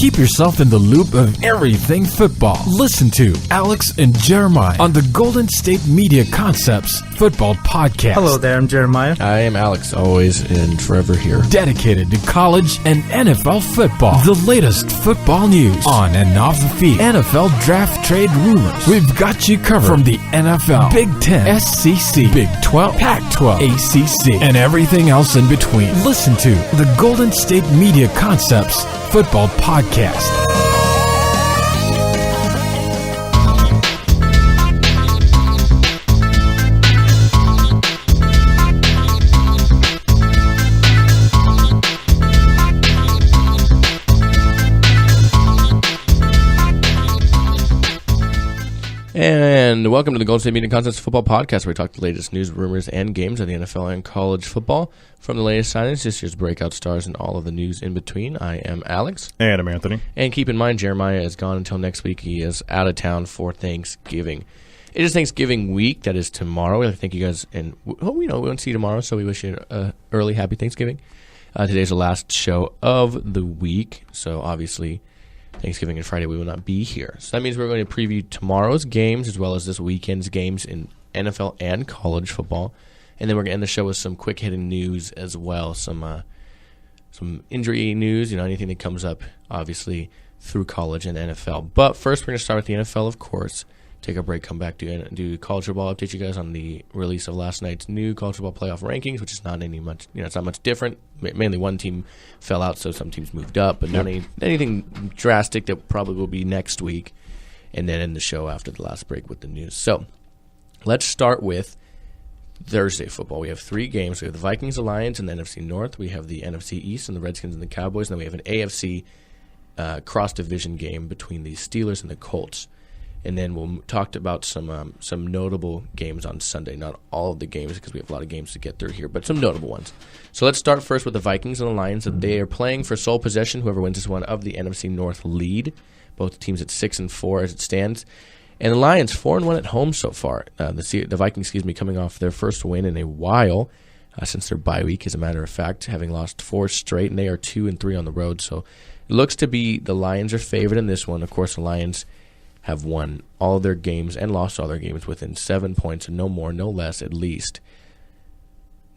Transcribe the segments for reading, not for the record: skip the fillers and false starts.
Keep yourself in the loop of everything football. Listen to Alex and Jeremiah on the Golden State Media Concepts Football Podcast. Hello there, I'm Jeremiah. I am Alex, always and forever here. Dedicated to college and NFL football. The latest football news on and off the field. NFL draft trade rumors. We've got you covered from the NFL, Big Ten, SEC, Big 12, Pac-12, ACC, and everything else in between. Listen to the Golden State Media Concepts Football Podcast. And welcome to the Golden State Media Concepts Football Podcast, where we talk the latest news, rumors, and games of the NFL and college football. From the latest signings, this year's breakout stars, and all of the news in between. I am Alex. And I'm Anthony. And keep in mind, Jeremiah is gone until next week. He is out of town for Thanksgiving. It is Thanksgiving week. That is tomorrow. I think you guys, and we won't see you tomorrow, so we wish you an early happy Thanksgiving. Today's the last show of the week, so obviously Thanksgiving and Friday we will not be here. So that means we're going to preview tomorrow's games as well as this weekend's games in NFL and college football. And then we're going to end the show with some quick-hitting news as well, some injury news, anything that comes up, obviously, through college and NFL. But first, we're going to start with the NFL, of course. Take a break, come back, do college football, update you guys on the release of last night's new college football playoff rankings, which is not it's not much different. Mainly one team fell out, so some teams moved up, but not anything drastic that probably will be next week, and then end the show after the last break with the news. So let's start with Thursday football. We have three games. We have the Vikings, the Lions, and the NFC North. We have the NFC East and the Redskins and the Cowboys, and then we have an AFC cross-division game between the Steelers and the Colts. And then we'll talk about some notable games on Sunday. Not all of the games because we have a lot of games to get through here, but some notable ones. So let's start first with the Vikings and the Lions. They are playing for sole possession. Whoever wins this one of the NFC North lead. Both teams at 6-4 as it stands. And the Lions 4-1 at home so far. The Vikings, coming off their first win in a while since their bye week, as a matter of fact, having lost 4 straight, and they are 2-3 on the road. So it looks to be the Lions are favored in this one. Of course, the Lions have won all their games and lost all their games within 7 points, and no more, no less, at least.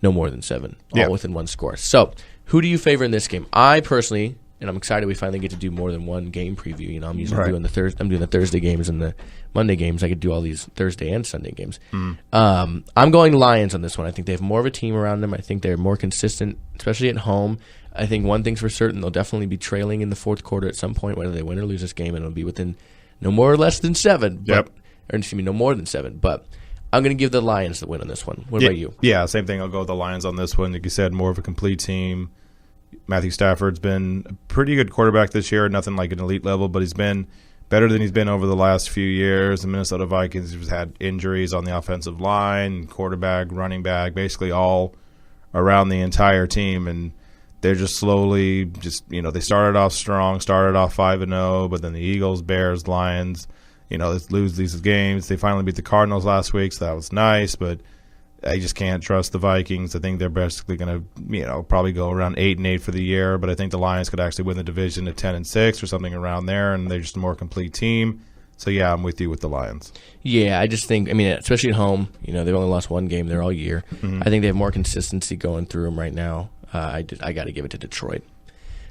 No more than 7, all within one score. So, who do you favor in this game? I personally, and I'm excited we finally get to do more than one game preview. I'm usually doing the Thursday games and the Monday games. I could do all these Thursday and Sunday games. I'm going Lions on this one. I think they have more of a team around them. I think they're more consistent, especially at home. I think one thing's for certain, they'll definitely be trailing in the fourth quarter at some point, whether they win or lose this game, and it'll be within no more or less than 7. No more than 7. But I'm going to give the Lions the win on this one. What about you? Yeah, same thing. I'll go with the Lions on this one. Like you said, more of a complete team. Matthew Stafford's been a pretty good quarterback this year. Nothing like an elite level, but he's been better than he's been over the last few years. The Minnesota Vikings have had injuries on the offensive line, quarterback, running back, basically all around the entire team. And they're just slowly they started off strong, started off 5-0, but then the Eagles, Bears, Lions, they lose these games. They finally beat the Cardinals last week, so that was nice, but I just can't trust the Vikings. I think they're basically going to, probably go around 8-8 for the year, but I think the Lions could actually win the division at 10-6 or something around there, and they're just a more complete team. So, yeah, I'm with you with the Lions. Yeah, I just think, especially at home, they've only lost one game there all year. Mm-hmm. I think they have more consistency going through them right now. I got to give it to Detroit.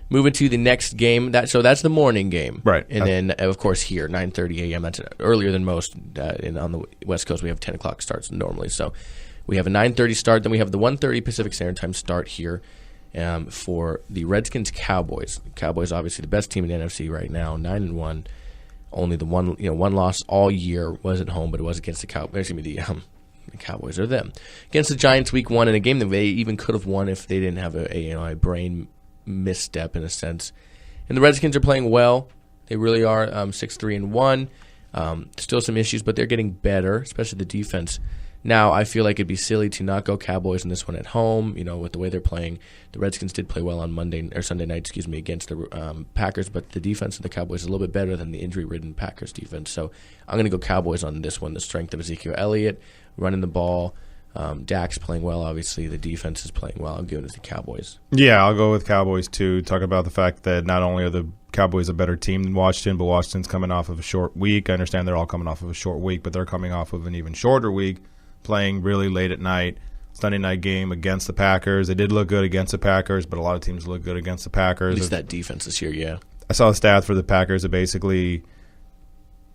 Moving to the next game, so that's the morning game, right? And then of course here 9:30 a.m. That's earlier than most. And on the West Coast we have 10 o'clock starts normally. So we have a 9:30 start. Then we have the 1:30 Pacific Standard Time start here for the Redskins Cowboys. The Cowboys obviously the best team in the NFC right now, 9-1. Only the one loss all year was at home, but it was against the Cowboys. The Cowboys are them. Against the Giants week 1 in a game that they even could have won if they didn't have a brain misstep in a sense. And the Redskins are playing well. They really are 6-3-1. Still some issues, but they're getting better, especially the defense. Now, I feel like it'd be silly to not go Cowboys in this one at home, with the way they're playing. The Redskins did play well on Sunday night, against the Packers, but the defense of the Cowboys is a little bit better than the injury-ridden Packers defense. So I'm going to go Cowboys on this one. The strength of Ezekiel Elliott, running the ball, Dak's playing well, obviously. The defense is playing well. I'm giving it to the Cowboys. Yeah, I'll go with Cowboys, too. Talk about the fact that not only are the Cowboys a better team than Washington, but Washington's coming off of a short week. I understand they're all coming off of a short week, but they're coming off of an even shorter week, playing really late at night. Sunday night game against the Packers. They did look good against the Packers, but a lot of teams look good against the Packers. At least that defense this year, yeah. I saw the stats for the Packers that basically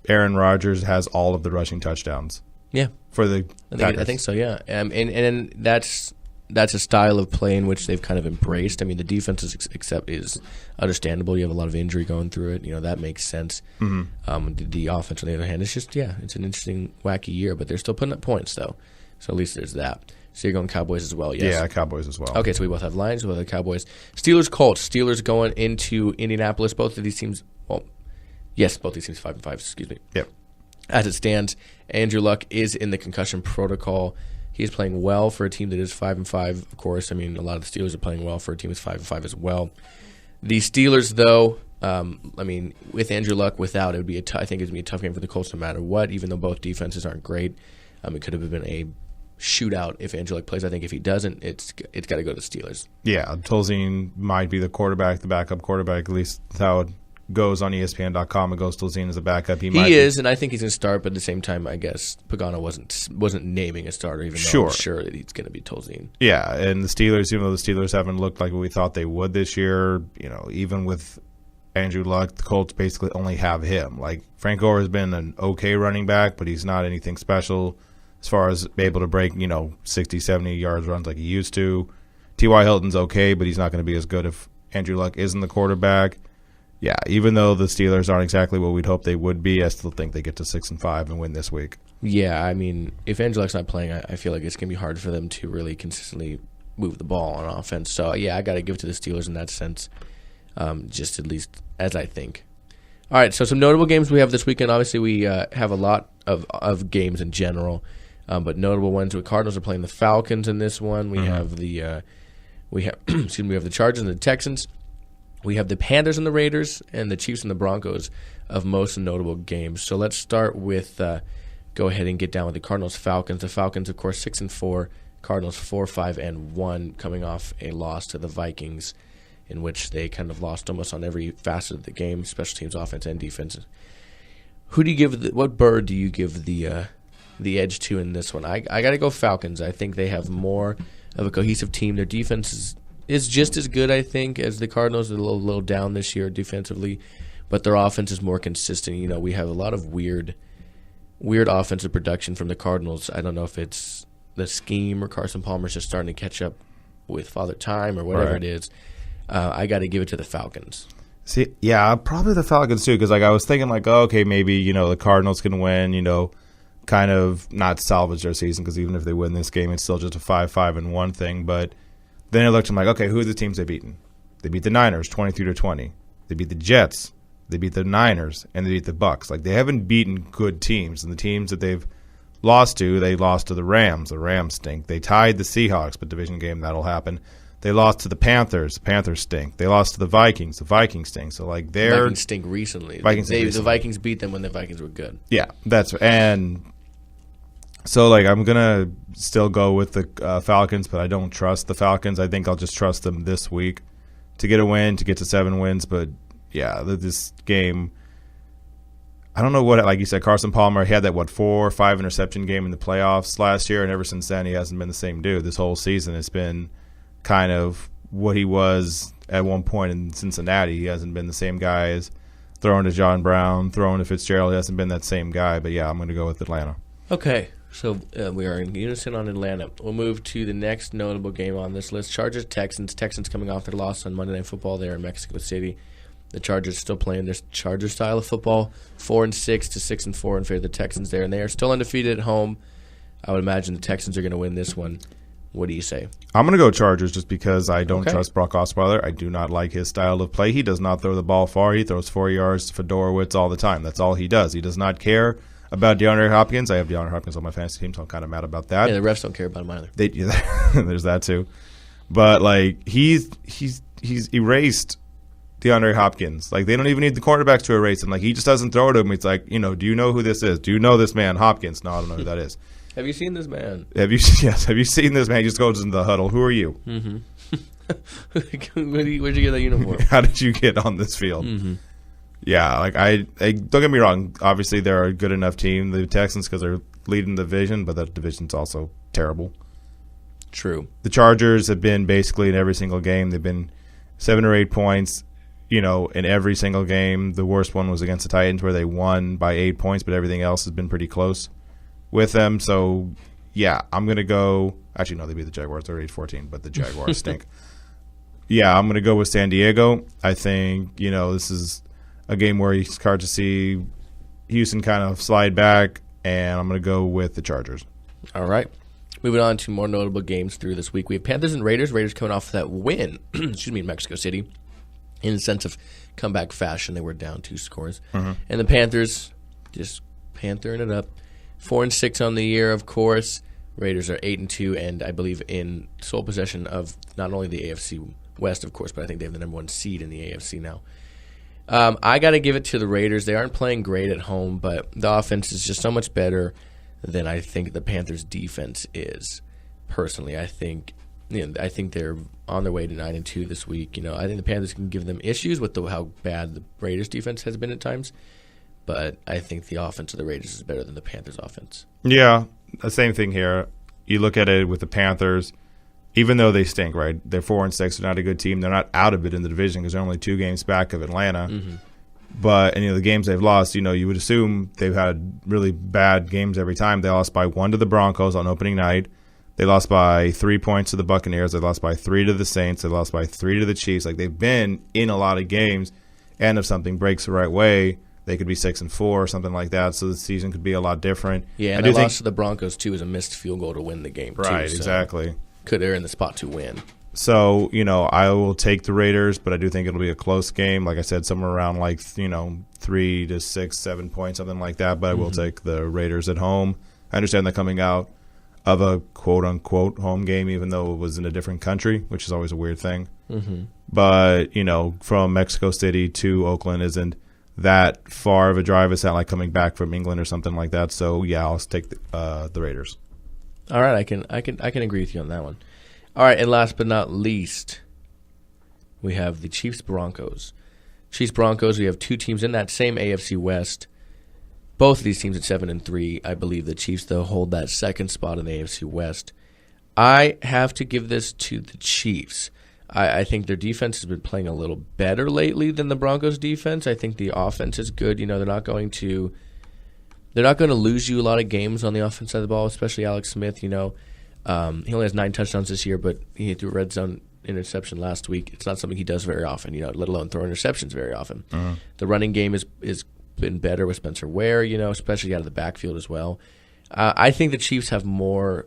Aaron Rodgers has all of the rushing touchdowns. Yeah. For the Packers. I think so, yeah. And that's a style of play in which they've kind of embraced. I mean, the defense is understandable. You have a lot of injury going through it. That makes sense. Mm-hmm. The offense, on the other hand, it's just, it's an interesting, wacky year, but they're still putting up points, though. So at least there's that. So you're going Cowboys as well, yes? Yeah, Cowboys as well. Okay, so we both have Lions, we both have Cowboys. Steelers, Colts. Steelers going into Indianapolis. Both of these teams, both these teams 5-5, excuse me. Yep. As it stands, Andrew Luck is in the concussion protocol. He's playing well for a team that is 5-5. Of course, I mean, a lot of the Steelers are playing well for a team that's 5-5 as well. The Steelers, though, with Andrew Luck, without, I think it's going to be a tough game for the Colts no matter what, even though both defenses aren't great. It could have been a shootout if Andrew Luck plays. I think if he doesn't, it's got to go to the Steelers. Yeah, Tolzien might be the quarterback, the backup quarterback, at least that's how it goes on ESPN.com. It goes Tolzien as a backup. He is, and I think he's going to start, but at the same time, I guess Pagano wasn't naming a starter, even though I'm sure that he's going to be Tolzien. Yeah, and the Steelers, even though the Steelers haven't looked like what we thought they would this year, even with Andrew Luck, the Colts basically only have him. Like, Frank Gore has been an okay running back, but he's not anything special as far as able to break, 60, 70 yards runs like he used to. T.Y. Hilton's okay, but he's not going to be as good if Andrew Luck isn't the quarterback. Yeah, even though the Steelers aren't exactly what we'd hope they would be, I still think they get to 6-5 and win this week. Yeah, I mean, if Andrew Luck's not playing, I feel like it's going to be hard for them to really consistently move the ball on offense. So, yeah, I got to give it to the Steelers in that sense, just at least as I think. All right, so some notable games we have this weekend. Obviously, we have a lot of games in general, but notable ones. The Cardinals are playing the Falcons in this one. We have the we have the Chargers and the Texans. We have the Panthers and the Raiders, and the Chiefs and the Broncos of most notable games. So let's start with go ahead and get down with the Cardinals-Falcons. The Falcons, of course, 6-4. Cardinals 4-5-1, coming off a loss to the Vikings, in which they kind of lost almost on every facet of the game, special teams, offense, and defense. Who do you give? What bird do you give the edge to in this one? I got to go Falcons. I think they have more of a cohesive team. Their defense is just as good, I think, as the Cardinals. They're a little down this year defensively, but their offense is more consistent. We have a lot of weird offensive production from the Cardinals. I don't know if it's the scheme or Carson Palmer's just starting to catch up with Father Time or whatever it is. I got to give it to the Falcons. See, yeah, probably the Falcons too, because I was thinking okay, maybe the Cardinals can win, kind of not salvage their season, because even if they win this game, it's still just a 5-5-1 thing. But then I looked and I'm like, okay, who are the teams they've beaten? They beat the Niners 23-20. They beat the Jets. They beat the Niners, and they beat the Bucs. Like, they haven't beaten good teams, and the teams that they've lost to, they lost to the Rams. The Rams stink. They tied the Seahawks, but division game, that'll happen. They lost to the Panthers. The Panthers stink. They lost to the Vikings. The Vikings stink. So, like, the Vikings stink recently. The Vikings beat them when the Vikings were good. Yeah, and so, like, I'm going to still go with the Falcons, but I don't trust the Falcons. I think I'll just trust them this week to get a win, to get to 7 wins. But, yeah, this game, I don't know what, like you said, Carson Palmer, he had that, 4 or 5 interception game in the playoffs last year, and ever since then he hasn't been the same dude. This whole season it's been kind of what he was at one point in Cincinnati. He hasn't been the same guy as throwing to John Brown, throwing to Fitzgerald. He hasn't been that same guy. But, yeah, I'm going to go with Atlanta. Okay, so we are in unison on Atlanta. We'll move to the next notable game on this list, Chargers-Texans. Texans coming off their loss on Monday Night Football there in Mexico City. The Chargers still playing their Charger style of football, 4-6 to 6-4 in favor of the Texans there, and they are still undefeated at home. I would imagine the Texans are going to win this one. What do you say? I'm going to go Chargers just because I don't trust Brock Osweiler. I do not like his style of play. He does not throw the ball far. He throws 4 yards to Fedorowicz all the time. That's all he does. He does not care about DeAndre Hopkins. I have DeAndre Hopkins on my fantasy team, so I'm kind of mad about that. Yeah, the refs don't care about him either. There's that too. But, like, he's erased DeAndre Hopkins. Like, they don't even need the quarterbacks to erase him. Like, he just doesn't throw to him. It's like, do you know who this is? Do you know this man, Hopkins? No, I don't know who that is. Have you seen this man? Have you seen this man? He just goes into the huddle. Who are you? Mm-hmm. Where'd you get that uniform? How did you get on this field? Mm-hmm. Yeah, like I don't get me wrong. Obviously, they're a good enough team, the Texans, because they're leading the division, but that division's also terrible. True. The Chargers have been basically in every single game. They've been 7 or 8 points, in every single game. The worst one was against the Titans where they won by 8 points, but everything else has been pretty close with them. So, yeah, I'm going to go – actually, no, they beat the Jaguars. They're 8-14, but the Jaguars stink. Yeah, I'm going to go with San Diego. I think, this is a game where it's hard to see Houston kind of slide back, and I'm going to go with the Chargers. All right. Moving on to more notable games through this week. We have Panthers and Raiders. Raiders coming off that win, in Mexico City. In the sense of comeback fashion, they were down 2 scores. Mm-hmm. And the Panthers just panthering it up. 4-6 on the year, of course. Raiders are 8-2, and I believe in sole possession of not only the AFC West, of course, but I think they have the number 1 seed in the AFC now. I got to give it to the Raiders. They aren't playing great at home, but the offense is just so much better than I think the Panthers' defense is. Personally, I think they're on their way to 9-2 this week. I think the Panthers can give them issues with how bad the Raiders' defense has been at times, but I think the offense of the Raiders is better than the Panthers' offense. Yeah, the same thing here. You look at it with the Panthers, even though they stink, right? They're 4-6. They're not a good team. They're not out of it in the division because they're only 2 games back of Atlanta. Mm-hmm. But the games they've lost, you would assume they've had really bad games every time. They lost by 1 to the Broncos on opening night. They lost by 3 points to the Buccaneers. They lost by 3 to the Saints. They lost by 3 to the Chiefs. Like, they've been in a lot of games, and if something breaks the right way, they could be 6-4 or something like that. So the season could be a lot different. Yeah, and the loss to the Broncos too is a missed field goal to win the game. Right, too, so exactly. They're in the spot to win. So, I will take the Raiders, but I do think it'll be a close game. Like I said, somewhere around 3 to 6, 7 points, something like that. But I will take the Raiders at home. I understand they're coming out of a quote-unquote home game, even though it was in a different country, which is always a weird thing. Mm-hmm. But, from Mexico City to Oakland isn't that far of a drive. It's not like coming back from England or something like that. So, yeah, I'll take the Raiders. All right, I can agree with you on that one. All right, and last but not least, we have the Chiefs-Broncos. Chiefs-Broncos, we have 2 teams in that same AFC West. Both of these teams at 7-3. I believe the Chiefs, though, hold that second spot in the AFC West. I have to give this to the Chiefs. I think their defense has been playing a little better lately than the Broncos' defense. I think the offense is good. They're not going to lose you a lot of games on the offense side of the ball, especially Alex Smith. He only has 9 touchdowns this year, but he threw a red zone interception last week. It's not something he does very often, let alone throw interceptions very often. Uh-huh. The running game is been better with Spencer Ware, especially out of the backfield as well. I think the Chiefs have more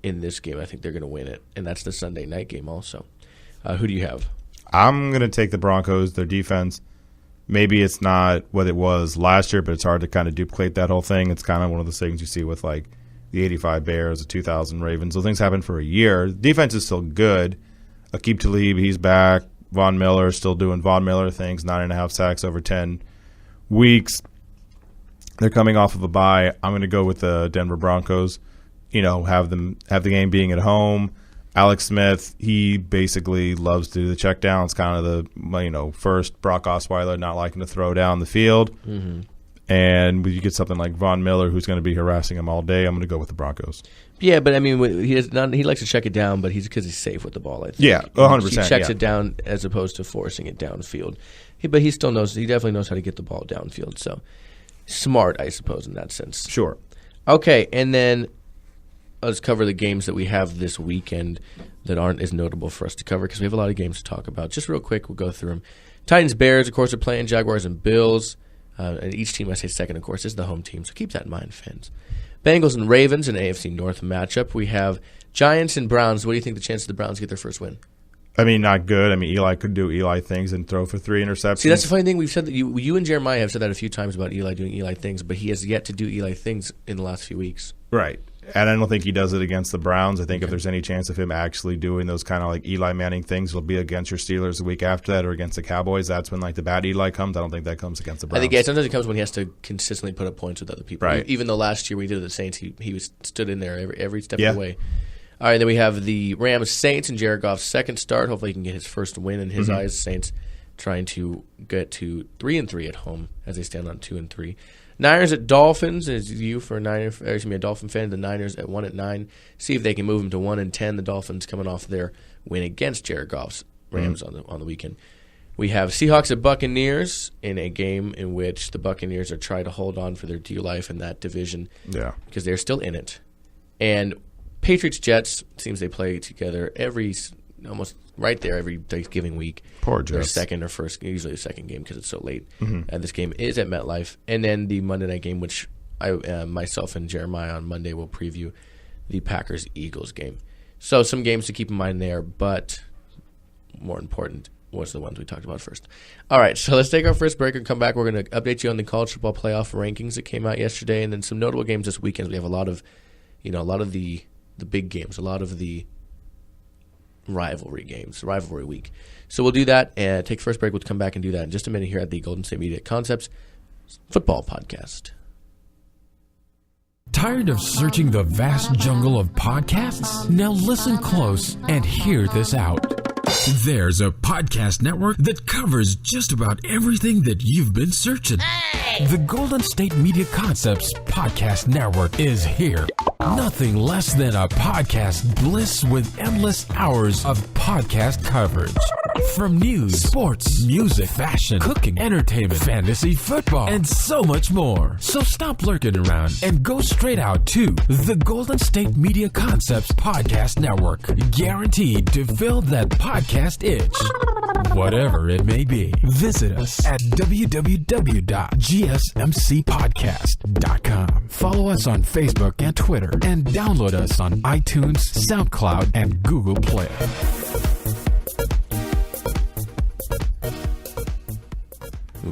in this game. I think they're going to win it, and that's the Sunday night game also. Who do you have? I'm going to take the Broncos. Their defense, maybe it's not what it was last year, but it's hard to kind of duplicate that whole thing. It's kind of one of those things you see with the 85 Bears, the 2000 Ravens. Those things happen for a year. The defense is still good. Aqib Talib, he's back. Von Miller is still doing Von Miller things, 9.5 sacks over 10 weeks. They're coming off of a bye. I'm going to go with the Denver Broncos. Have the game being at home. Alex Smith, he basically loves to do the check down. It's kind of the first Brock Osweiler not liking to throw down the field. Mm-hmm. And you get something like Von Miller, who's going to be harassing him all day. I'm going to go with the Broncos. Yeah, but I mean, he likes to check it down, but because he's safe with the ball. I think. Yeah, 100%. He checks it down as opposed to forcing it downfield. But he still knows. He definitely knows how to get the ball downfield. So smart, I suppose, in that sense. Sure. Okay, and then let's cover the games that we have this weekend that aren't as notable for us to cover because we have a lot of games to talk about. Just real quick, we'll go through them. Titans, Bears, of course, are playing. Jaguars and Bills. And each team, I say second, of course, is the home team. So keep that in mind, fans. Bengals and Ravens, an AFC North matchup. We have Giants and Browns. What do you think the chances the Browns get their first win? I mean, not good. I mean, Eli could do Eli things and throw for 3 interceptions. See, that's the funny thing. We've said that you and Jeremiah have said that a few times about Eli doing Eli things, but he has yet to do Eli things in the last few weeks. Right. And I don't think he does it against the Browns. I think if there's any chance of him actually doing those kind of like Eli Manning things, will be against your Steelers the week after that or against the Cowboys. That's when like the bad Eli comes. I don't think that comes against the Browns. I think sometimes it comes when he has to consistently put up points with other people. Right. Even though last year we did it with the Saints, he stood in there every step of the way. All right, then we have the Rams Saints and Jared Goff's second start. Hopefully he can get his first win in his eyes. Saints trying to get to 3-3 at home as they stand on 2-3. Niners at Dolphins. As you for a Dolphin fan, the Niners at 1-9. See if they can move them to 1-10. The Dolphins coming off their win against Jared Goff's Rams on the weekend. We have Seahawks at Buccaneers in a game in which the Buccaneers are trying to hold on for their dear life in that division. Yeah, because they're still in it. And Patriots Jets seems they play together almost right there every Thanksgiving week. Poor Their Jets. second or first, usually the second game because it's so late. This game is at MetLife, and then the Monday night game, which myself and Jeremiah on Monday will preview, the Packers Eagles game. So some games to keep in mind there, but more important was the ones we talked about first. All right, so let's take our first break and come back. We're going to update you on the college football playoff rankings that came out yesterday, and then some notable games this weekend. We have a lot of the big games, a lot of the rivalry games, rivalry week. So we'll do that and take first break. We'll come back and do that in just a minute here at the Golden State Media Concepts Football Podcast. Tired of searching the vast jungle of podcasts? Now listen close and hear this out. There's a podcast network that covers just about everything that you've been searching. Hey! The Golden State Media Concepts Podcast Network is here. Nothing less than a podcast bliss with endless hours of podcast coverage. From news, sports, music, fashion, cooking, entertainment, fantasy, football, and so much more. So stop lurking around and go straight out to the Golden State Media Concepts Podcast Network. Guaranteed to fill that podcast itch. Whatever it may be. Visit us at www.gsmcpodcast.com. Follow us on Facebook and Twitter, and download us on iTunes, SoundCloud, and Google Play.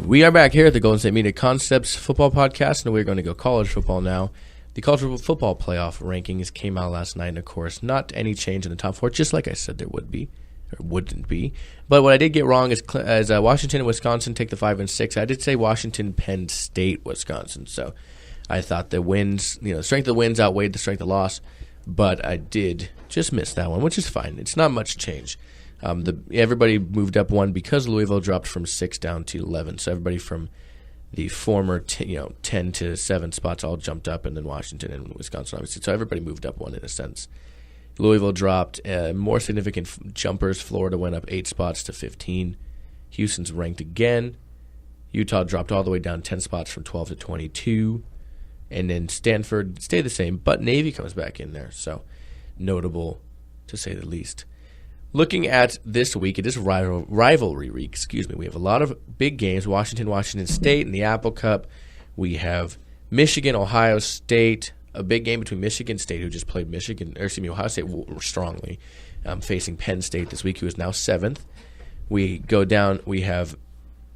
We are back here at the Golden State Media Concepts Football Podcast, and we're going to go college football now. The college football playoff rankings came out last night, and of course, not any change in the top four, just like I said there would be, or wouldn't be. But what I did get wrong is Washington and Wisconsin take the 5 and 6. I did say Washington, Penn State, Wisconsin. So I thought the wins, the strength of the wins outweighed the strength of the loss, but I did just miss that one, which is fine. It's not much change. Everybody moved up one because Louisville dropped from 6 down to 11. So everybody from the former 10 to 7 spots all jumped up, and then Washington and Wisconsin obviously. So everybody moved up one in a sense. Louisville dropped more significant jumpers. Florida went up 8 spots to 15. Houston's ranked again. Utah dropped all the way down 10 spots from 12 to 22. And then Stanford stayed the same, but Navy comes back in there. So notable to say the least. Looking at this week, it is rivalry week. We have a lot of big games. Washington State in the Apple Cup. We have Michigan, Ohio State. A big game between Michigan State, who just played Ohio State strongly, facing Penn State this week, who is now 7th. We go down. We have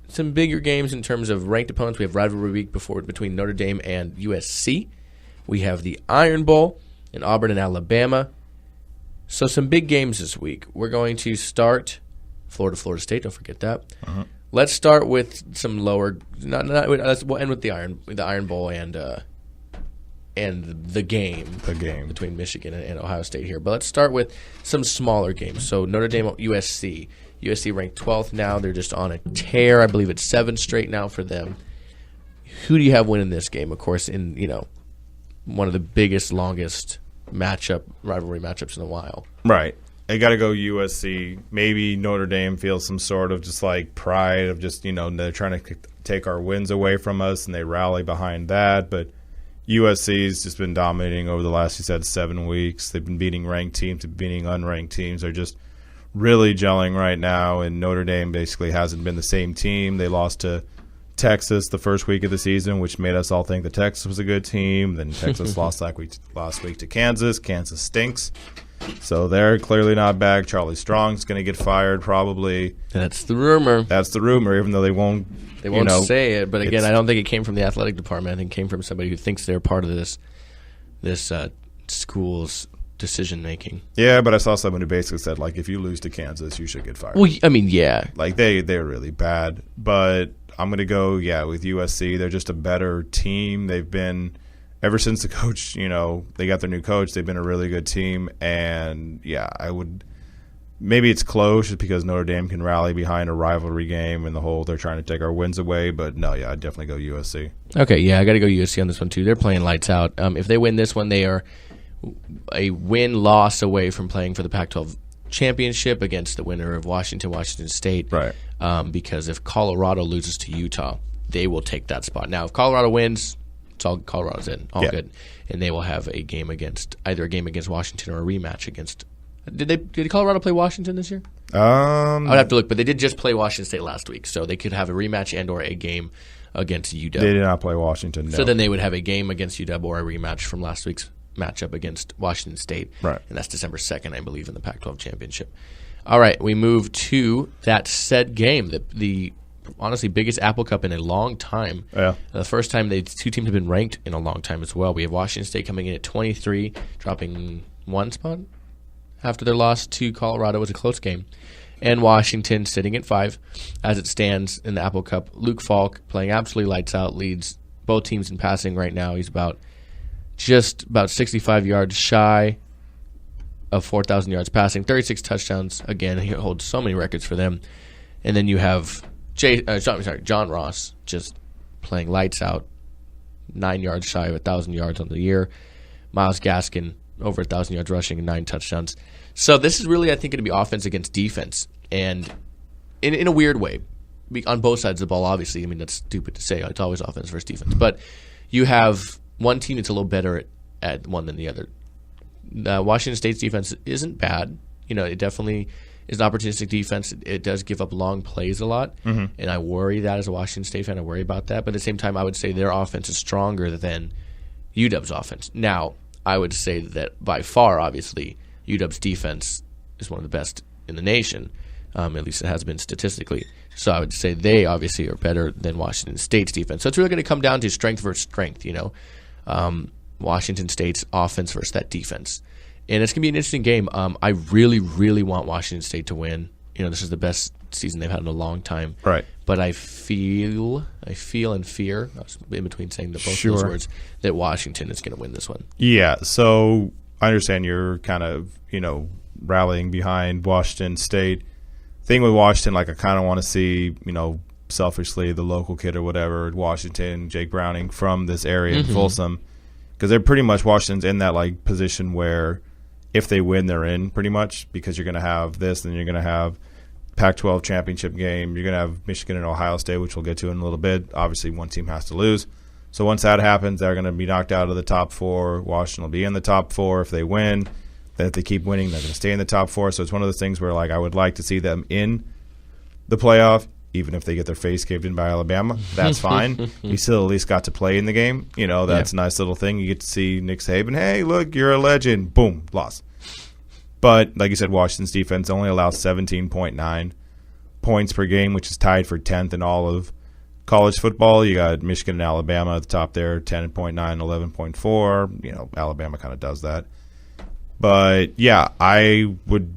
some bigger games in terms of ranked opponents. We have rivalry week between Notre Dame and USC. We have the Iron Bowl in Auburn and Alabama. So some big games this week. We're going to start Florida State. Don't forget that. Let's start with some lower. We'll end with the Iron Bowl and the game between Michigan and Ohio State here. But let's start with some smaller games. So Notre Dame, USC. USC ranked 12th now. They're just on a tear. I believe it's 7 straight now for them. Who do you have winning this game? Of course, in one of the biggest, longest rivalry matchups in a while. Right. I got to go USC. Maybe Notre Dame feels some sort of just like pride of just, they're trying to take our wins away from us, and they rally behind that. But USC's just been dominating over the last, 7 weeks. They've been beating ranked teams, beating unranked teams. They're just really gelling right now, and Notre Dame basically hasn't been the same team. They lost to Texas the first week of the season, which made us all think that Texas was a good team. Then Texas lost last week to Kansas. Kansas stinks. So they're clearly not back. Charlie Strong's going to get fired probably. That's the rumor. Even though they won't say it. But again, I don't think it came from the athletic department. I think it came from somebody who thinks they're part of this school's decision making. Yeah, but I saw someone who basically said, like, if you lose to Kansas, you should get fired. Well, I mean, yeah. Like, they're really bad. But I'm going to go, with USC. They're just a better team. They've been, ever since the coach, they got their new coach, they've been a really good team. And, I would – maybe it's close just because Notre Dame can rally behind a rivalry game and they're trying to take our wins away. But, no, I'd definitely go USC. Okay, I got to go USC on this one, too. They're playing lights out. If they win this one, they are a win-loss away from playing for the Pac-12 championship against the winner of Washington State. Right. Because if Colorado loses to Utah, they will take that spot. Now, if Colorado wins, it's all Colorado's in, all good, and they will have a game against Washington or a rematch against. Did Colorado play Washington this year? I would have to look, but they did just play Washington State last week, so they could have a rematch and or a game against UW. They did not play Washington. No. So then they would have a game against UW or a rematch from last week's matchup against Washington State. Right. And that's December 2nd, I believe, in the Pac-12 championship. All right, we move to that said game, the honestly biggest Apple Cup in a long time. Yeah. The first time two teams have been ranked in a long time as well. We have Washington State coming in at 23, dropping one spot after their loss to Colorado. It was a close game. And Washington sitting at 5 as it stands in the Apple Cup. Luke Falk playing absolutely lights out, leads both teams in passing right now. He's just about 65 yards shy of 4,000 yards passing, 36 touchdowns. Again, he holds so many records for them. And then you have John Ross just playing lights out, 9 yards shy of 1,000 yards on the year. Myles Gaskin over 1,000 yards rushing and 9 touchdowns. So this is really, I think, going to be offense against defense. And in a weird way, on both sides of the ball, obviously. I mean, that's stupid to say. It's always offense versus defense. But you have one team that's a little better at one than the other. Washington State's defense isn't bad. It definitely is an opportunistic defense. It does give up long plays a lot, and I worry that as a Washington State fan. I worry about that. But at the same time, I would say their offense is stronger than UW's offense. Now, I would say that by far, obviously, UW's defense is one of the best in the nation. At least it has been statistically. So I would say they obviously are better than Washington State's defense. So it's really going to come down to strength versus strength, Washington State's offense versus that defense. And it's going to be an interesting game. I really, really want Washington State to win. This is the best season they've had in a long time. Right. But I feel and fear, I was in between saying both those words, that Washington is going to win this one. Yeah, so I understand you're kind of, rallying behind Washington State. Thing with Washington, I kind of want to see, selfishly, the local kid or whatever, Washington, Jake Browning, from this area in Folsom. Because they're pretty much, Washington's in that, position where if they win, they're in, pretty much, because you're going to have this, then you're going to have Pac-12 championship game. You're going to have Michigan and Ohio State, which we'll get to in a little bit. Obviously, one team has to lose. So once that happens, they're going to be knocked out of the top 4. Washington will be in the top 4 if they win. Then if they keep winning, they're going to stay in the top 4. So it's one of those things where, I would like to see them in the playoff, even if they get their face caved in by Alabama. That's fine. You still at least got to play in the game. That's a nice little thing. You get to see Nick Saban. Hey, look, you're a legend. Boom, loss. But, like you said, Washington's defense only allows 17.9 points per game, which is tied for 10th in all of college football. You got Michigan and Alabama at the top there, 10.9, 11.4. Alabama kind of does that. But, yeah, I would,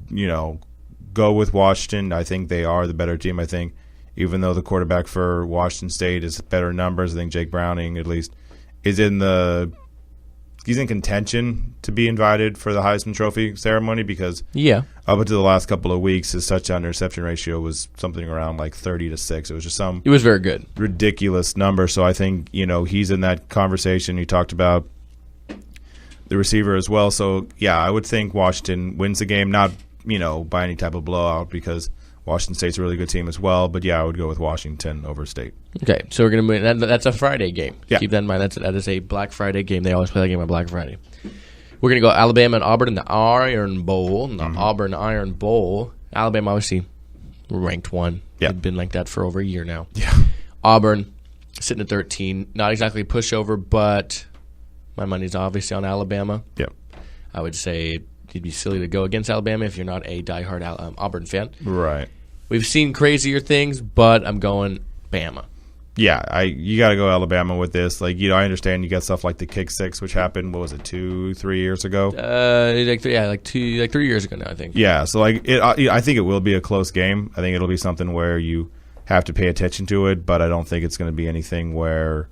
go with Washington. I think they are the better team. I think even though the quarterback for Washington State is better numbers, I think Jake Browning at least is he's in contention to be invited for the Heisman Trophy ceremony because up until the last couple of weeks, his touchdown interception ratio was something around 30-6. It was just it was very good, ridiculous number. So I think he's in that conversation. You talked about the receiver as well. So yeah, I would think Washington wins the game, not by any type of blowout because Washington State's a really good team as well. But yeah, I would go with Washington over State. Okay, so we're going to move. That's a Friday game. Yeah. Keep that in mind. That is a Black Friday game. They always play that game on Black Friday. We're going to go Alabama and Auburn in the Iron Bowl. Auburn Iron Bowl. Alabama, obviously, ranked 1. Yeah. They've been like that for over a year now. Yeah. Auburn sitting at 13. Not exactly a pushover, but my money's obviously on Alabama. Yeah. I would say it'd be silly to go against Alabama if you're not a diehard Auburn fan. Right. We've seen crazier things, but I'm going Bama. Yeah, you got to go Alabama with this. Like, I understand you got stuff like the kick six, which happened. What was it, 2-3 years ago? Like 3 years ago now, I think. Yeah, so I think it will be a close game. I think it'll be something where you have to pay attention to it, but I don't think it's going to be anything where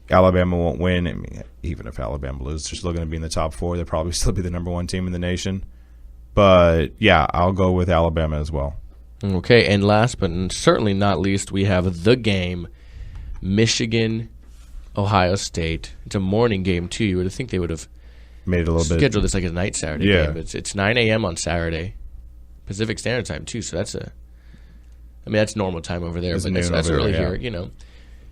Alabama won't win. I mean, even if Alabama loses, they're still going to be in the top 4. They'll probably still be the number 1 team in the nation. But yeah, I'll go with Alabama as well. Okay, and last but certainly not least, we have the game, Michigan, Ohio State. It's a morning game, too. You would think they would have made it a little bit. Scheduled this like a night Saturday game. It's 9 a.m. on Saturday, Pacific Standard Time, too. So that's normal time over there, but that's early here,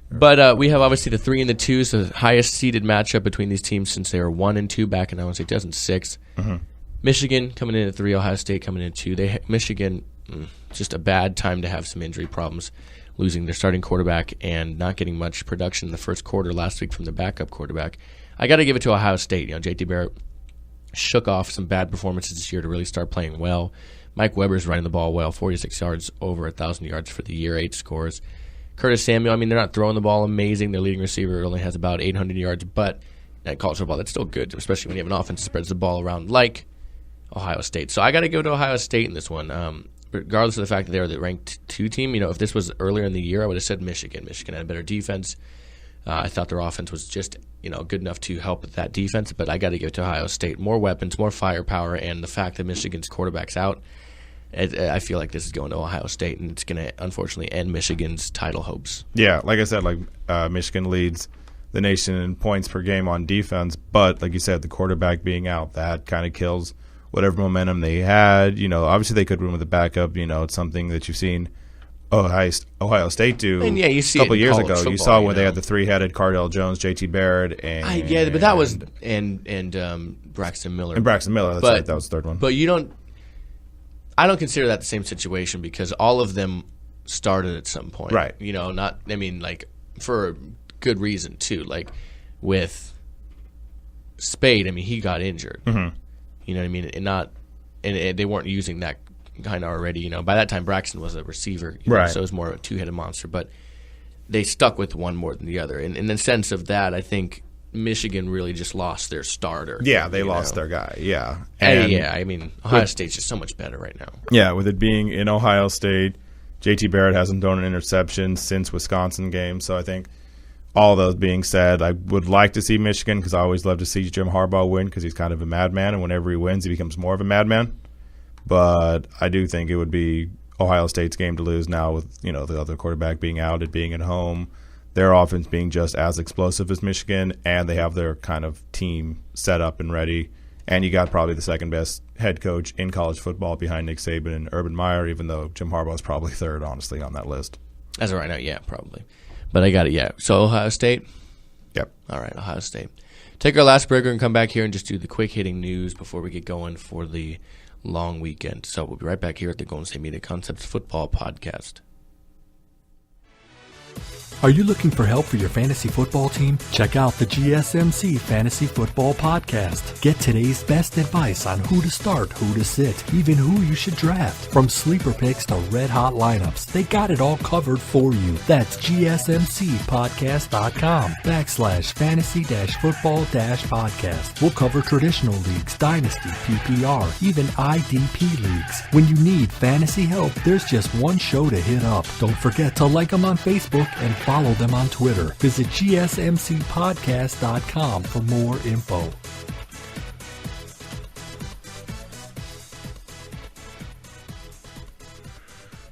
But we have obviously the 3 and the 2, so the highest seeded matchup between these teams since they were 1 and 2 back in, I want to say, 2006. Mm-hmm. Michigan coming in at 3, Ohio State coming in at 2. Michigan, just a bad time to have some injury problems, losing their starting quarterback and not getting much production in the first quarter last week from the backup quarterback. I got to give it to Ohio State. JT Barrett shook off some bad performances this year to really start playing well. Mike Weber's running the ball well, 46 yards, over 1,000 yards for the year, 8 scores. Curtis Samuel, they're not throwing the ball amazing. Their leading receiver only has about 800 yards, but at college football, that's still good, especially when you have an offense that spreads the ball around like Ohio State. So I got to go to Ohio State in this one. Regardless of the fact that they were the ranked 2 team, if this was earlier in the year, I would have said Michigan. Michigan had a better defense. I thought their offense was just good enough to help with that defense, but I got to give it to Ohio State. More weapons, more firepower, and the fact that Michigan's quarterback's out, I feel like this is going to Ohio State, and it's going to unfortunately end Michigan's title hopes. Yeah, like I said, Michigan leads the nation in points per game on defense, but like you said, the quarterback being out, that kind of kills whatever momentum they had. Obviously they could win with a backup. It's something that you've seen Ohio State do. And you see a couple it in years college ago. football, You saw when they had the 3-headed Cardell Jones, JT Barrett, and but that was and Braxton Miller. And Braxton Miller. That's right. That was the third one. But I don't consider that the same situation because all of them started at some point, right? For good reason too. Like with Spade, he got injured. Mm-hmm. You know what I mean? And they weren't using that kind of already. By that time, Braxton was a receiver, right? So it was more of a 2-headed monster. But they stuck with one more than the other. And in the sense of that, I think Michigan really just lost their starter. Yeah, they lost their guy. Yeah, Ohio State's just so much better right now. Yeah, with it being in Ohio State, JT Barrett hasn't thrown an interception since Wisconsin game. So I think all those being said, I would like to see Michigan because I always love to see Jim Harbaugh win because he's kind of a madman, and whenever he wins, he becomes more of a madman. But I do think it would be Ohio State's game to lose now with the other quarterback being out, it being at home, their offense being just as explosive as Michigan, and they have their kind of team set up and ready. And you got probably the second best head coach in college football behind Nick Saban and Urban Meyer, even though Jim Harbaugh is probably third, honestly, on that list. As of right now, yeah, probably. But I got it, yeah. So Ohio State? Yep. All right, Ohio State. Take our last break and come back here and just do the quick-hitting news before we get going for the long weekend. So we'll be right back here at the Golden State Media Concepts Football Podcast. Are you looking for help for your fantasy football team? Check out the GSMC Fantasy Football Podcast. Get today's best advice on who to start, who to sit, even who you should draft. From sleeper picks to red-hot lineups, they got it all covered for you. That's GSMCpodcast.com/fantasy-football-podcast. We'll cover traditional leagues, dynasty, PPR, even IDP leagues. When you need fantasy help, there's just one show to hit up. Don't forget to like them on Facebook and follow them on Twitter. Visit GSMCpodcast.com for more info.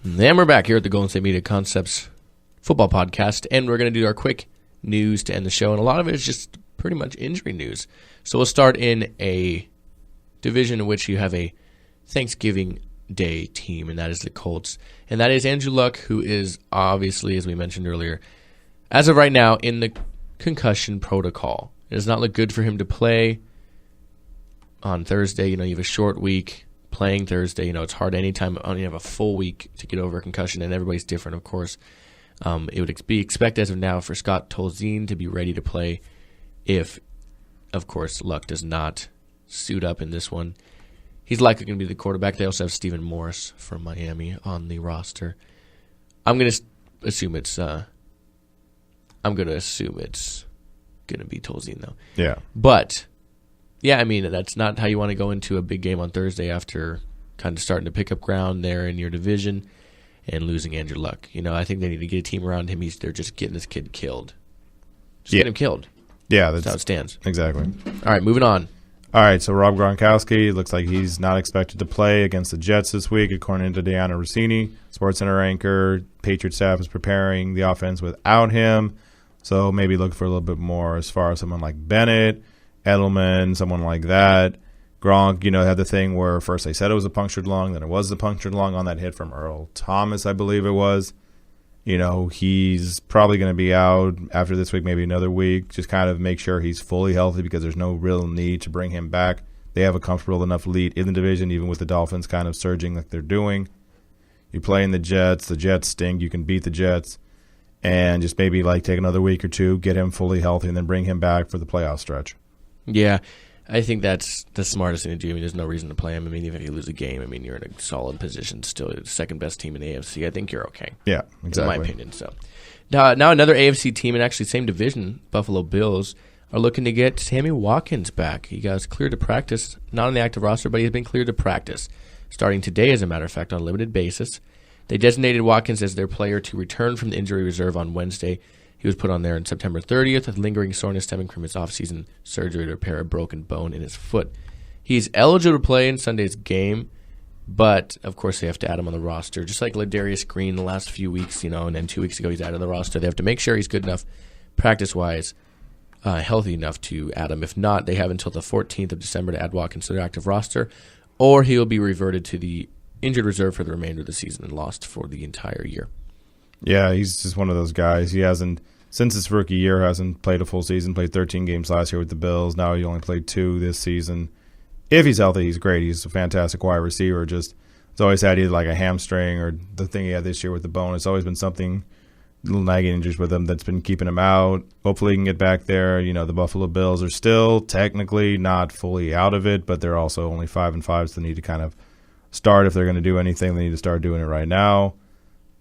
And we're back here at the Golden State Media Concepts Football Podcast, and we're going to do our quick news to end the show, and a lot of it is just pretty much injury news. So we'll start in a division in which you have a Thanksgiving Day team, and that is the Colts. And that is Andrew Luck, who is obviously, as we mentioned earlier, as of right now, in the concussion protocol. It does not look good for him to play on Thursday. You have a short week playing Thursday. It's hard anytime you have a full week to get over a concussion, and everybody's different, of course. It would be expected as of now for Scott Tolzien to be ready to play if, of course, Luck does not suit up in this one. He's likely going to be the quarterback. They also have Stephen Morris from Miami on the roster. I'm going to assume it's I'm going to assume it's going to be Tolzien, though. Yeah. But, yeah, I mean, that's not how you want to go into a big game on Thursday after kind of starting to pick up ground there in your division and losing Andrew Luck. I think they need to get a team around him. They're just getting this kid killed. Get him killed. Yeah, that's how it stands. Exactly. All right, moving on. All right, so Rob Gronkowski looks like he's not expected to play against the Jets this week, according to Deanna Rossini, SportsCenter anchor. Patriots staff is preparing the offense without him, so maybe look for a little bit more as far as someone like Bennett, Edelman, someone like that. Gronk, had the thing where first they said it was a punctured lung, then it was the punctured lung on that hit from Earl Thomas, I believe it was. He's probably going to be out after this week, maybe another week. Just kind of make sure he's fully healthy because there's no real need to bring him back. They have a comfortable enough lead in the division, even with the Dolphins kind of surging like they're doing. You're playing the Jets stink. You can beat the Jets. And just maybe take another week or two, get him fully healthy, and then bring him back for the playoff stretch. Yeah, I think that's the smartest thing to do. There's no reason to play him. Even if you lose a game, you're in a solid position. Still the second best team in the AFC. I think you're okay. Yeah, exactly. In my opinion. So now another AFC team, and actually same division, Buffalo Bills, are looking to get Sammy Watkins back. He got cleared to practice, not on the active roster, but he's been cleared to practice, starting today, as a matter of fact, on a limited basis. They designated Watkins as their player to return from the injury reserve on Wednesday. He was put on there on September 30th with lingering soreness stemming from his offseason surgery to repair a broken bone in his foot. He's eligible to play in Sunday's game, but, of course, they have to add him on the roster. Just like Ladarius Green the last few weeks, and then 2 weeks ago he's added on the roster. They have to make sure he's good enough practice-wise, healthy enough to add him. If not, they have until the 14th of December to add Watkins to their active roster, or he will be reverted to the injured reserve for the remainder of the season and lost for the entire year. Yeah, he's just one of those guys. He hasn't, since his rookie year, hasn't played a full season, played 13 games last year with the Bills. Now he only played 2 this season. If he's healthy, he's great. He's a fantastic wide receiver. It's always had either a hamstring or the thing he had this year with the bone. It's always been something, little nagging injuries with him that's been keeping him out. Hopefully he can get back there. The Buffalo Bills are still technically not fully out of it, but they're also only 5-5, so they need to kind of start. If they're going to do anything, they need to start doing it right now.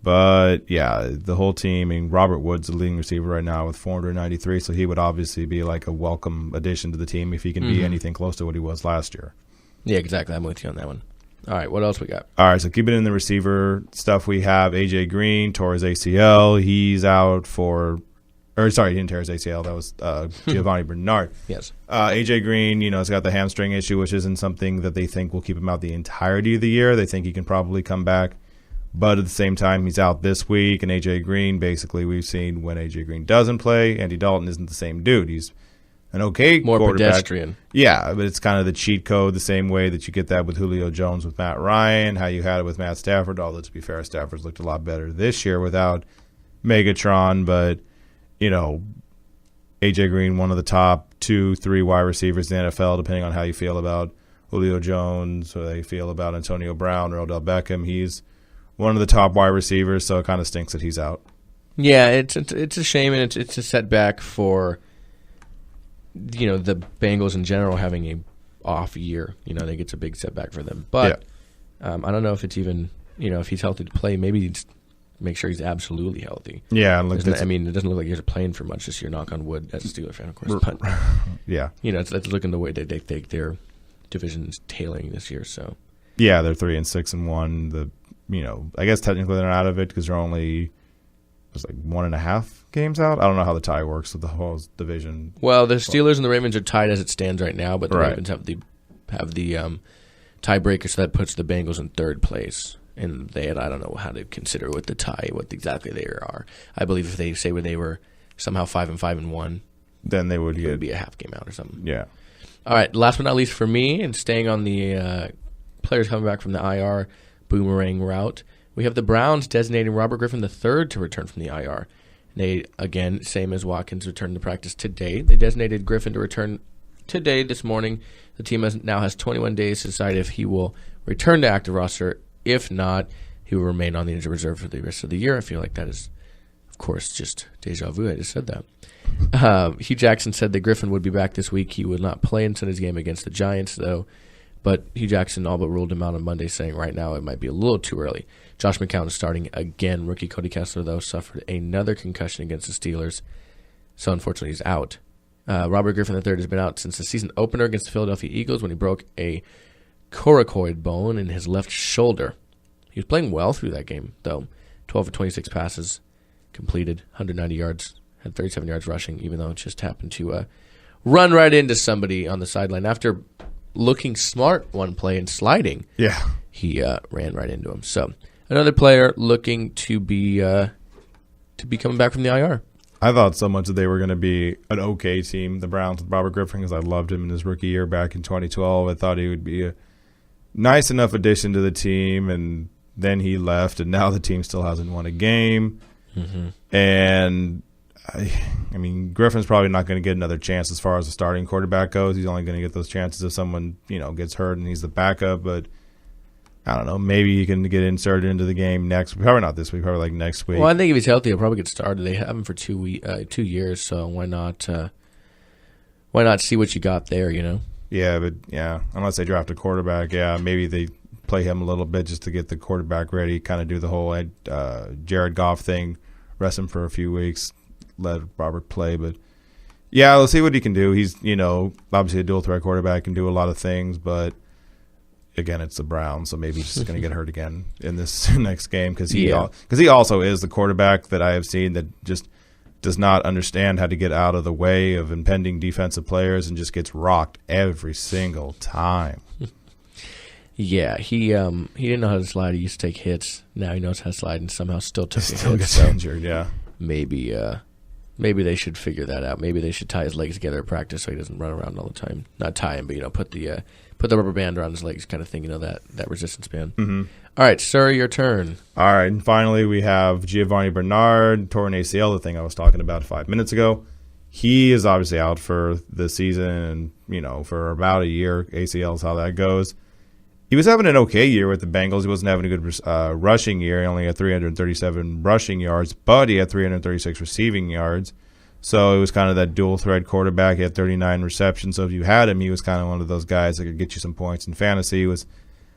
But, yeah, the whole team, Robert Woods, the leading receiver right now with 493, so he would obviously be a welcome addition to the team if he can be anything close to what he was last year. Yeah, exactly. I'm with you on that one. All right, what else we got? All right, so keeping in the receiver stuff, we have A.J. Green, tore his ACL. He's out for – he didn't tear his ACL. That was Giovanni Bernard. Yes. A.J. Green, has got the hamstring issue, which isn't something that they think will keep him out the entirety of the year. They think he can probably come back. But at the same time, he's out this week, and A.J. Green, basically we've seen when A.J. Green doesn't play, Andy Dalton isn't the same dude. He's an okay more quarterback. Pedestrian. Yeah, but it's kind of the cheat code, the same way that you get that with Julio Jones with Matt Ryan, how you had it with Matt Stafford, although to be fair, Stafford's looked a lot better this year without Megatron. But, A.J. Green, one of the top 2-3 wide receivers in the NFL, depending on how you feel about Julio Jones or how you feel about Antonio Brown or Odell Beckham. He's one of the top wide receivers, so it kind of stinks that he's out. Yeah, it's a shame, and it's a setback for the Bengals in general having a off year. I think it's a big setback for them. But I don't know if it's even if he's healthy to play. Maybe just make sure he's absolutely healthy. Yeah, it doesn't look like he's playing for much this year. Knock on wood, as a Steeler fan, of course. But yeah, it's looking the way that they think their division's tailing this year. So yeah, they're 3-6-1. I guess technically they're not out of it because they're only 1.5 games out. I don't know how the tie works with the whole division. Well, the Steelers and the Ravens are tied as it stands right now, but the right. Ravens have the tiebreaker, so that puts the Bengals in third place. And I don't know how to consider what the tie, what exactly they are. I believe if they say where they were somehow 5-5-1, then it would be a half game out or something. Yeah. All right, last but not least for me, and staying on the players coming back from the IR boomerang route, we have the Browns designating Robert Griffin III to return from the IR. They, again, same as Watkins, returned to practice today. They designated Griffin to return today, this morning. The team now has 21 days to decide if he will return to active roster. If not, he will remain on the injured reserve for the rest of the year. I feel like that is, of course, just deja vu. I just said that. Hugh Jackson said that Griffin would be back this week. He would not play in Sunday's game against the Giants, though. But Hugh Jackson all but ruled him out on Monday, saying right now it might be a little too early. Josh McCown is starting again. Rookie Cody Kessler, though, suffered another concussion against the Steelers. So unfortunately, he's out. Robert Griffin III has been out since the season opener against the Philadelphia Eagles when he broke a coracoid bone in his left shoulder. He was playing well through that game, though. 12 of 26 passes completed, 190 yards, had 37 yards rushing, even though it just happened to run right into somebody on the sideline. After looking smart one play and sliding, he ran right into him. So another player looking to be coming back from the IR. I thought so much that they were going to be an okay team, the Browns with Robert Griffin, because I loved him in his rookie year back in 2012. I thought he would be a nice enough addition to the team, and then he left, and now the team still hasn't won a game. Mm-hmm. And, I mean, Griffin's probably not going to get another chance as far as the starting quarterback goes. He's only going to get those chances if someone, gets hurt and he's the backup. But, I don't know, maybe he can get inserted into the game next week. Probably not this week, probably like next week. Well, I think if he's healthy, he'll probably get started. They have him for 2 years, so why not see what you got there, Yeah, but, unless they draft a quarterback, maybe they play him a little bit just to get the quarterback ready, kind of do the whole Jared Goff thing, rest him for a few weeks, let Robert play. But, let's see what he can do. He's, obviously a dual-threat quarterback, can do a lot of things, but, again, it's the Browns, so maybe he's just going to get hurt again in this next game because he also is the quarterback that I have seen that just does not understand how to get out of the way of impending defensive players and just gets rocked every single time. Yeah, he didn't know how to slide. He used to take hits. Now he knows how to slide and somehow still took a hit. Still gets injured, yeah. Maybe they should figure that out. Maybe they should tie his legs together at practice so he doesn't run around all the time. Not tie him, but put the rubber band around his legs, kind of thing. That resistance band. Mm-hmm. All right, sir, your turn. All right, and finally we have Giovanni Bernard, torn ACL, the thing I was talking about 5 minutes ago. He is obviously out for the season, and for about a year. ACL is how that goes. He was having an okay year with the Bengals. He wasn't having a good rushing year. He only had 337 rushing yards, but he had 336 receiving yards. So it was kind of that dual-threat quarterback. He had 39 receptions. So if you had him, he was kind of one of those guys that could get you some points in fantasy. He was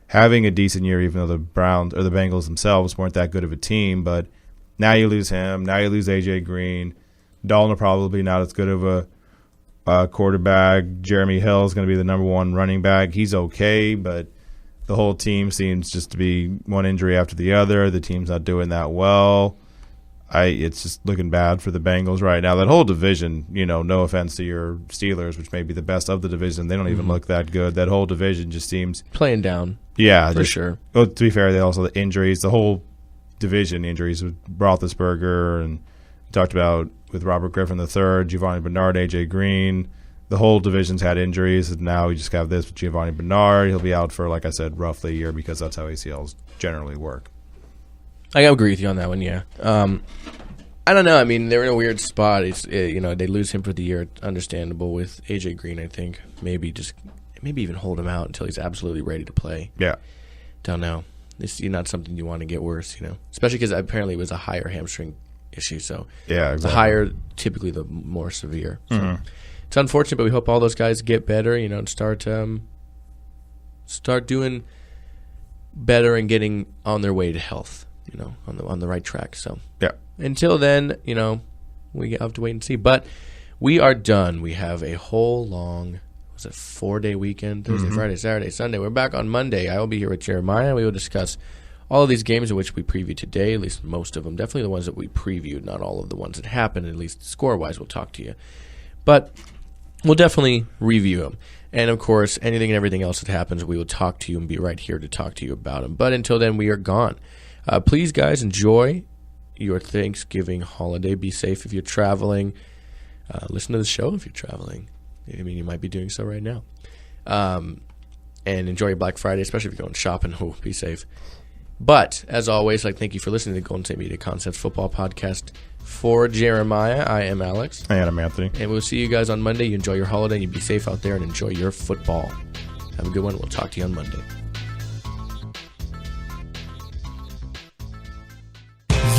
having a decent year, even though the Browns or the Bengals themselves weren't that good of a team. But now you lose him. Now you lose A.J. Green. Dalton probably not as good of a quarterback. Jeremy Hill is going to be the number one running back. He's okay, but the whole team seems just to be one injury after the other. The team's not doing that well. It's just looking bad for the Bengals right now. That whole division, no offense to your Steelers, which may be the best of the division, they don't even look that good. That whole division just seems playing down. Yeah, for sure. Well, to be fair, they also the injuries. The whole division injuries with Roethlisberger and talked about with Robert Griffin III, Giovanni Bernard, A.J. Green. The whole division's had injuries, and now we just have this with Giovanni Bernard. He'll be out for, like I said, roughly a year because that's how ACLs generally work. I agree with you on that one, yeah. I don't know. I mean, they're in a weird spot. They lose him for the year. It's understandable with A.J. Green, I think. Maybe even hold him out until he's absolutely ready to play. Yeah. Don't know. It's not something you want to get worse, Especially because apparently it was a higher hamstring issue. So yeah, exactly. The higher, typically the more severe. So it's unfortunate, but we hope all those guys get better, and start doing better and getting on their way to health, on the right track. So yeah. Until then, we have to wait and see. But we are done. We have a whole long 4-day weekend, Thursday, Friday, Saturday, Sunday. We're back on Monday. I will be here with Jeremiah. We will discuss all of these games in which we previewed today, at least most of them. Definitely the ones that we previewed, not all of the ones that happened, at least score-wise we'll talk to you. But we'll definitely review them. And, of course, anything and everything else that happens, we will talk to you and be right here to talk to you about them. But until then, we are gone. Please, guys, enjoy your Thanksgiving holiday. Be safe if you're traveling. Listen to the show if you're traveling. I mean, you might be doing so right now. And enjoy your Black Friday, especially if you're going shopping. Oh, be safe. But, as always, thank you for listening to the Golden State Media Concepts Football Podcast. For Jeremiah, I am Alex. And I'm Anthony. And we'll see you guys on Monday. You enjoy your holiday. You be safe out there and enjoy your football. Have a good one. We'll talk to you on Monday.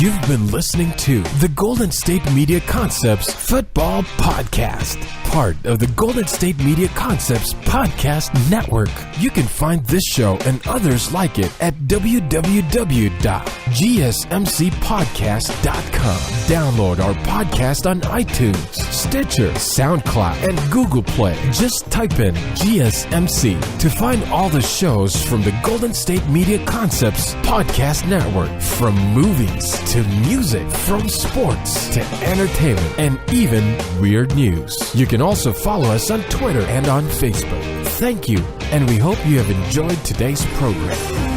You've been listening to the Golden State Media Concepts Football Podcast, part of the Golden State Media Concepts Podcast Network. You can find this show and others like it at www.gsmcpodcast.com. Download our podcast on iTunes, Stitcher, SoundCloud, and Google Play. Just type in GSMC to find all the shows from the Golden State Media Concepts Podcast Network. From movies to music, from sports to entertainment, and even weird news. You can also follow us on Twitter and on Facebook. Thank you, and we hope you have enjoyed today's program.